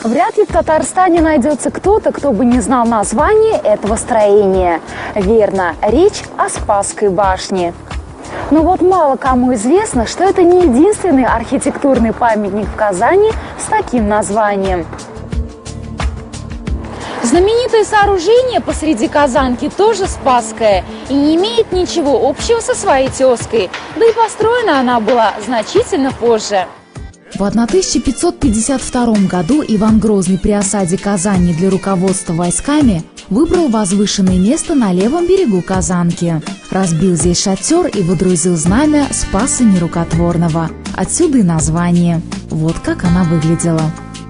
Вряд ли в Татарстане найдется кто-то, кто бы не знал название этого строения. Верно, речь о Спасской башне. Но вот мало кому известно, что это не единственный архитектурный памятник в Казани с таким названием. Знаменитое сооружение посреди Казанки тоже Спасское и не имеет ничего общего со своей тезкой, да и построена она была значительно позже. В 1552 году Иван Грозный при осаде Казани для руководства войсками выбрал возвышенное место на левом берегу Казанки. Разбил здесь шатер и водрузил знамя Спаса Нерукотворного. Отсюда и название. Вот как она выглядела.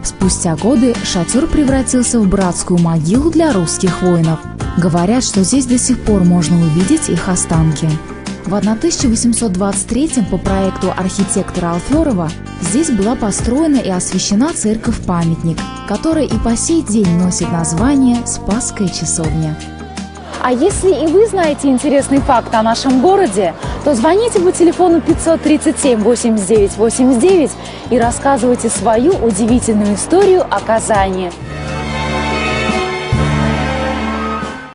Спустя годы шатер превратился в братскую могилу для русских воинов. Говорят, что здесь до сих пор можно увидеть их останки. В 1823 по проекту архитектора Алферова здесь была построена и освящена церковь-памятник, которая и по сей день носит название «Спасская часовня». А если и вы знаете интересный факт о нашем городе, то звоните по телефону 537 89 89 и рассказывайте свою удивительную историю о Казани.